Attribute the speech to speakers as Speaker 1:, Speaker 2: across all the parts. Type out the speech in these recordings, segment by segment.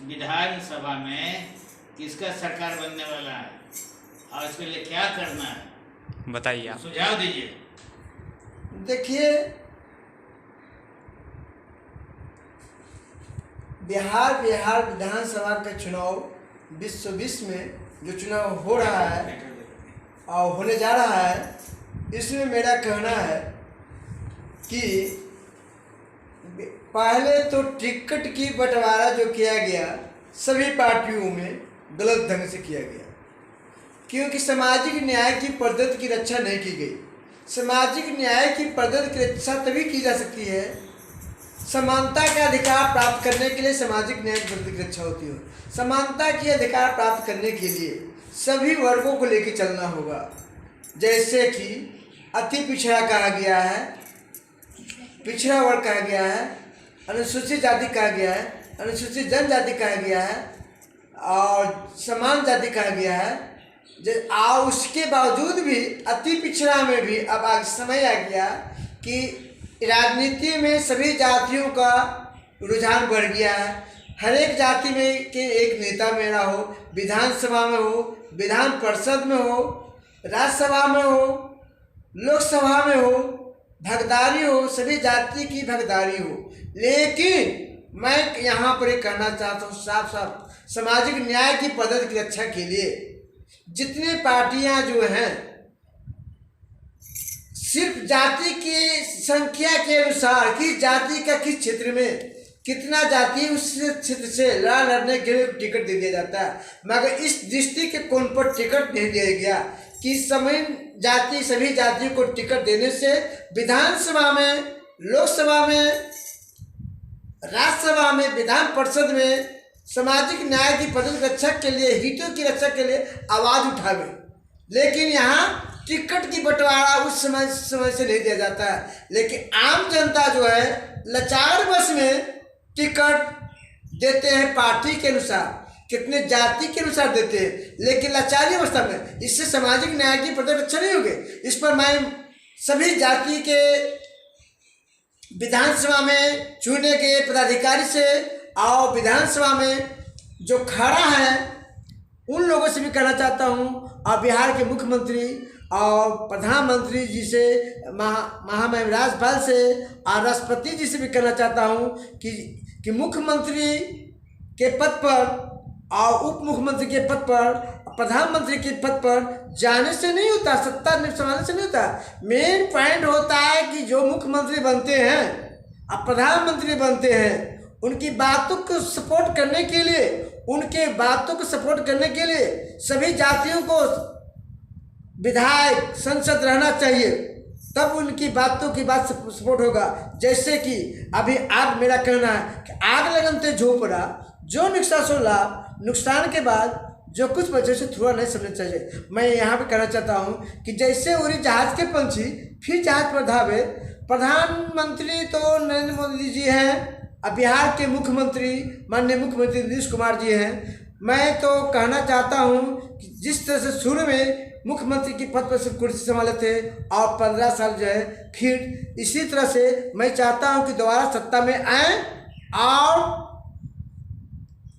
Speaker 1: विधानसभा में किसका सरकार बनने वाला है और इसके लिए क्या करना है,
Speaker 2: बताइए आप।
Speaker 1: सुझाव दीजिए।
Speaker 3: देखिए, बिहार विधानसभा का चुनाव 2020 में जो चुनाव हो रहा है और होने जा रहा है, इसमें मेरा कहना है कि पहले तो टिकट की बंटवारा जो किया गया सभी पार्टियों में गलत ढंग से किया गया, क्योंकि सामाजिक न्याय की पद्धति की रक्षा नहीं की गई। सामाजिक न्याय की पद्धति की रक्षा तभी की जा सकती है, समानता का अधिकार प्राप्त करने के लिए सामाजिक न्याय की पद्धति की रक्षा होती है। समानता के अधिकार प्राप्त करने के लिए सभी वर्गों को लेकर चलना होगा, जैसे कि अति पिछड़ा कहा गया है, पिछड़ा वर्ग कहा गया है, अनुसूचित जाति कहा गया है, अनुसूचित जनजाति कहा गया है और समान जाति कहा गया है। और उसके बावजूद भी अति पिछड़ा में भी अब आज समय आ गया कि राजनीति में सभी जातियों का रुझान बढ़ गया है। हर एक जाति में के एक नेता मेरा हो, विधानसभा में हो, विधान परिषद में हो, राज्यसभा में हो, लोकसभा में हो, भागीदारी हो, सभी जाति की भागीदारी हो। लेकिन मैं यहाँ पर एक कहना चाहता हूँ साफ साफ, सामाजिक न्याय की पद्धति की रक्षा के लिए जितने पार्टियां जो हैं सिर्फ जाति की संख्या के अनुसार किस जाति का किस क्षेत्र में कितना जाति उस क्षेत्र से लड़ने के लिए टिकट दे दिया जाता है, मगर इस दृष्टि के कोण पर टिकट नहीं दिया गया कि सभी जातियों को टिकट देने से विधानसभा में, लोकसभा में, राज्यसभा में, विधान परिषद में सामाजिक न्याय की पद्धति की रक्षा के लिए, हितों की रक्षा के लिए आवाज उठावे। लेकिन यहाँ टिकट की बंटवारा उस समय से नहीं दिया जाता है। लेकिन आम जनता जो है लाचार बस में टिकट देते हैं पार्टी के अनुसार, कितने जाति के अनुसार देते हैं, लेकिन लाचारी अवस्था में। इससे सामाजिक न्याय की पद्धति रक्षा नहीं होगी। इस पर मैं सभी जाति के विधानसभा में चुने गए पदाधिकारी से और विधानसभा में जो खड़ा है उन लोगों से भी कहना चाहता हूँ, और बिहार के मुख्यमंत्री और प्रधानमंत्री जी से, महामहिम राज्यपाल से और राष्ट्रपति जी से भी कहना चाहता हूँ कि मुख्यमंत्री के पद पर और उप मुख्यमंत्री के पद पर, प्रधानमंत्री के पद पर जाने से नहीं होता, सत्ता संभालने से नहीं होता। मेन पॉइंट होता है कि जो मुख्यमंत्री बनते हैं और प्रधानमंत्री बनते हैं, उनकी बातों को सपोर्ट करने के लिए, उनके बातों को सपोर्ट करने के लिए सभी जातियों को विधायक संसद रहना चाहिए, तब उनकी बातों की बात सपोर्ट होगा। जैसे कि अभी आग, मेरा कहना है कि आग लगन ते झोपड़ा, जो नुकसान सो लाभ, नुकसान के बाद जो कुछ बचे से थोड़ा नहीं समझना चाहिए। मैं यहाँ पे कहना चाहता हूँ कि जैसे उड़ी जहाज के पंछी फिर जहाज पर धावे, प्रधानमंत्री तो नरेंद्र मोदी जी हैं, अब बिहार के मुख्यमंत्री माननीय मुख्यमंत्री नीतीश कुमार जी हैं। मैं तो कहना चाहता हूँ कि जिस तरह से शुरू में मुख्यमंत्री की पद पर से कुर्सी संभाले थे और 15 साल जो है, फिर इसी तरह से मैं चाहता हूँ कि दोबारा सत्ता में आए और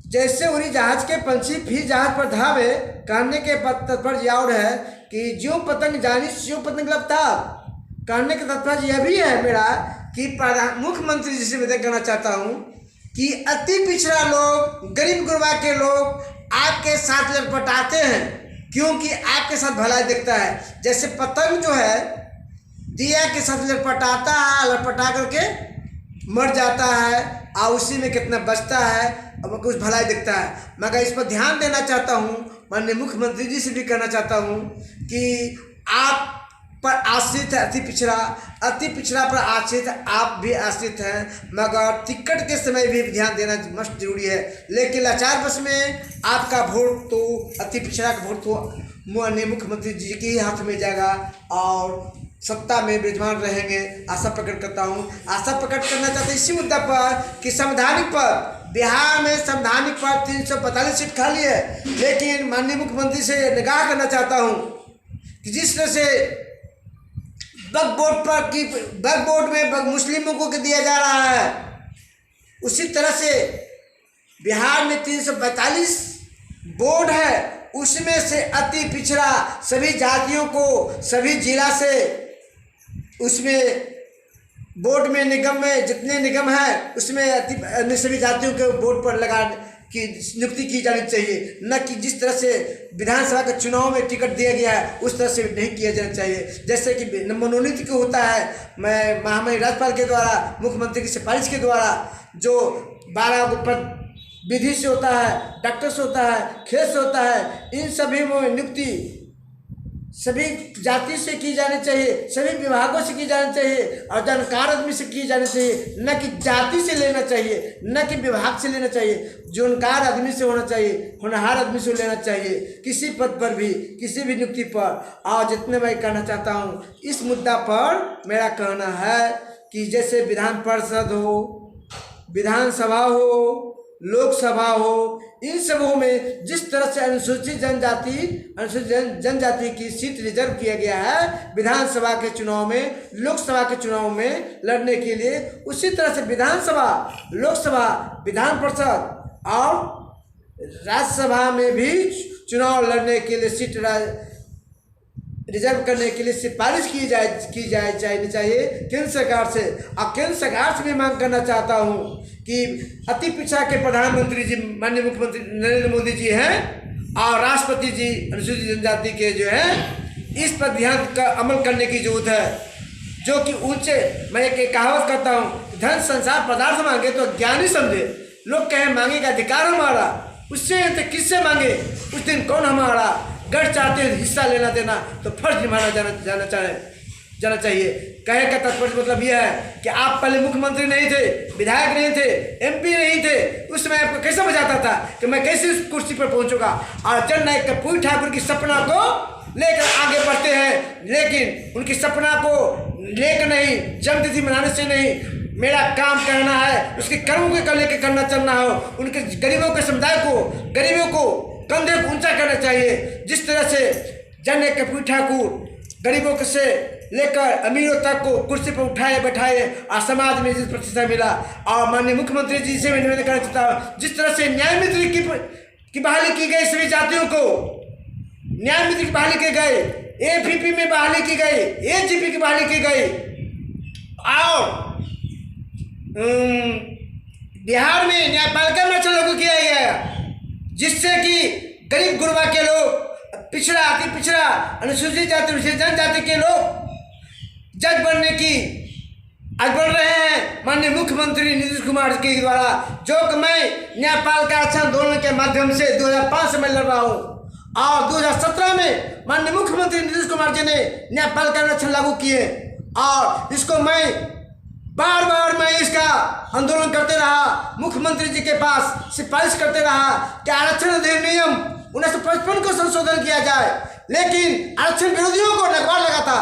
Speaker 3: जैसे उड़ी जहाज के पंछी फिर जहाज पर धावे, कहने के तात्पर्य और है कि ज्यों पतंग जानी स्यों पतंग लपताब। कहने का तात्पर्य यह भी है मेरा कि मुख्यमंत्री जी से मैं कहना चाहता हूँ कि अति पिछड़ा लोग, गरीब गुरबा के लोग आपके साथ लटपटाते हैं, क्योंकि आपके साथ भलाई दिखता है। जैसे पतंग जो है दिया के साथ लटपटाता है, लटपटा करके मर जाता है और उसी में कितना बचता है और कुछ भलाई दिखता है। मगर इस पर ध्यान देना चाहता हूँ, माननीय मुख्यमंत्री जी से भी कहना चाहता हूँ कि आप पर आश्रित है अति पिछड़ा पर आश्रित आप भी आश्रित हैं, मगर टिकट के समय भी ध्यान देना मस्त जरूरी है। लेकिन लाचार बस में आपका वोट तो, अति पिछड़ा का वोट तो माननीय मुख्यमंत्री जी के ही हाथ में जाएगा और सत्ता में विराजमान रहेंगे, आशा प्रकट करता हूँ। आशा प्रकट करना चाहते हैं इसी मुद्दा पर कि संवैधानिक पद, बिहार में संवैधानिक पद 345 सीट खाली है, लेकिन माननीय मुख्यमंत्री से निगाह करना चाहता हूँ कि जिस तरह से वक्फ बोर्ड में मुस्लिमों को दिया जा रहा है, उसी तरह से बिहार में 342 बोर्ड है, उसमें से अति पिछड़ा सभी जातियों को सभी जिला से उसमें बोर्ड में निगम में जितने निगम हैं उसमें अन्य सभी जातियों के बोर्ड पर लगा की नियुक्ति की जानी चाहिए। न कि जिस तरह से विधानसभा के चुनाव में टिकट दिया गया है उस तरह से नहीं किया जाना चाहिए। जैसे कि मनोनीत को होता है, मैं महामहिम राज्यपाल के द्वारा मुख्यमंत्री की सिफारिश के द्वारा जो 12 पद विधि से होता है, डॉक्टर से होता है, खेल से होता है, इन सभी में नियुक्ति सभी जाति से की जानी चाहिए, सभी विभागों से की जानी चाहिए और जानकार आदमी से की जानी चाहिए। न कि जाति से लेना चाहिए, न कि विभाग से लेना चाहिए, जानकार आदमी से होना चाहिए, होनहार आदमी से लेना चाहिए किसी पद पर भी, किसी भी नियुक्ति पर। और जितने मैं कहना चाहता हूँ इस मुद्दा पर मेरा कहना है कि जैसे विधान परिषद हो, विधानसभा हो, लोकसभा हो, इन सबों में जिस तरह से अनुसूचित जनजाति की सीट रिजर्व किया गया है विधानसभा के चुनाव में, लोकसभा के चुनाव में लड़ने के लिए, उसी तरह से विधानसभा, लोकसभा, विधान परिषद और राज्यसभा में भी चुनाव लड़ने के लिए सीट रिजर्व करने के लिए सिफारिश की जाए चाहिए केंद्र सरकार से। और केंद्र सरकार से भी मांग करना चाहता हूँ कि अति पिछड़ा के प्रधानमंत्री जी माननीय मुख्यमंत्री नरेंद्र मोदी जी हैं और राष्ट्रपति जी अनुसूचित जनजाति के जो है इस पर ध्यान का अमल करने की जरूरत है। जो कि ऊंचे, मैं एक कहावत करता हूँ, धन संसार पदार्थ मांगे तो ज्ञानी समझे। लोग कहें मांगे का अधिकार हमारा, उससे तो किससे मांगे, उस दिन कौन हमारा। गढ़ चाहते हिस्सा लेना देना तो फर्ज निभाना जाना चाहिए। कहे का तात्पर्य मतलब यह है कि आप पहले मुख्यमंत्री नहीं थे, विधायक नहीं थे, एमपी नहीं थे, उस समय आपको कैसे बचाता था कि मैं कैसे उस कुर्सी पर पहुंचूंगा। और जननायक कपूर ठाकुर की सपना को लेकर आगे बढ़ते हैं, लेकिन उनकी सपना को लेकर नहीं, जन्मतिथि मनाने से नहीं, मेरा काम करना है, उसके कर्मों को लेकर करना चलना हो। उनके गरीबों के समुदाय को, गरीबों को कंधे को ऊंचा करना चाहिए। जिस तरह से जननायक कपूर ठाकुर गरीबों के से लेकर अमीरों तक को कुर्सी पर उठाए बैठाए और समाज में जिस प्रतिष्ठा मिला। और माननीय मुख्यमंत्री जी से मैं निवेदन करना चाहता हूँ, जिस तरह से न्याय मित्र की बहाली की गई, सभी जातियों को न्याय मित्र की बहाली की गई, एपीपी में बहाली की गई, एजीपी की बहाली की गई और बिहार में न्यायपालिका में अच्छा लागू किया गया, जिससे कि गरीब गुरबा के लोग, पिछड़ा, अति पिछड़ा, अनुसूचित जाति, अनुसूचित जनजाति के लोग जज बनने की आज बढ़ रहे हैं। माननीय मुख्यमंत्री नीतीश कुमार के द्वारा, जो कि मैं न्यायपालिका अच्छा आंदोलन के माध्यम से 2005 से मैं लड़ रहा हूँ और 2017 में माननीय मुख्यमंत्री नीतीश कुमार जी ने न्यायपालिका आरक्षण लागू किए और इसको मैं बार बार मैं इसका आंदोलन करते रहा, मुख्यमंत्री जी के पास सिफारिश करते रहा कि आरक्षण अधिनियम 1955 को संशोधन किया जाए, लेकिन आरक्षण विरोधियों को नकार लगा था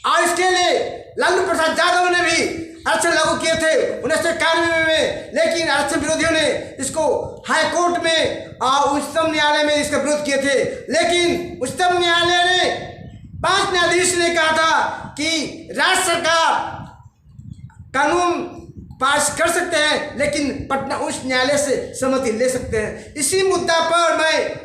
Speaker 3: और इसके लिए लालू प्रसाद यादव ने भी आरक्षण लागू किए थे 1991 में, लेकिन आरक्षण विरोधियों ने इसको हाई कोर्ट में और उच्चतम न्यायालय में इसका विरोध किए थे। लेकिन उच्चतम न्यायालय ने 5 न्यायाधीश ने कहा था कि राज्य सरकार कानून पास कर सकते हैं, लेकिन पटना उच्च न्यायालय से सहमति ले सकते हैं। इसी मुद्दा पर मैं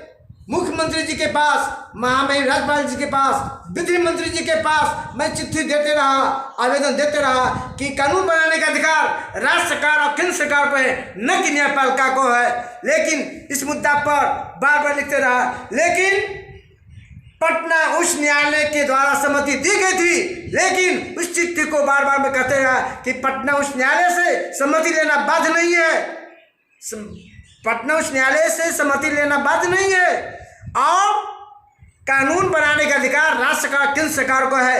Speaker 3: मुख्यमंत्री जी के पास, महामहिम राज्यपाल जी के पास, विधि मंत्री जी के पास मैं चिट्ठी देते रहा, आवेदन देते रहा कि कानून बनाने का अधिकार राज्य सरकार और केंद्र सरकार पर है, न कि न्यायपालिका को है। लेकिन इस मुद्दा पर बार बार लिखते रहा, लेकिन पटना उच्च न्यायालय के द्वारा सहमति दी गई थी, लेकिन उस चिट्ठी को बार बार मैं कहते रहा कि पटना उच्च न्यायालय से सहमति लेना बाध्य नहीं है, पटना उच्च न्यायालय से सहमति लेना बाध्य नहीं है और कानून बनाने का अधिकार राज्य सरकार केंद्र सरकार को है।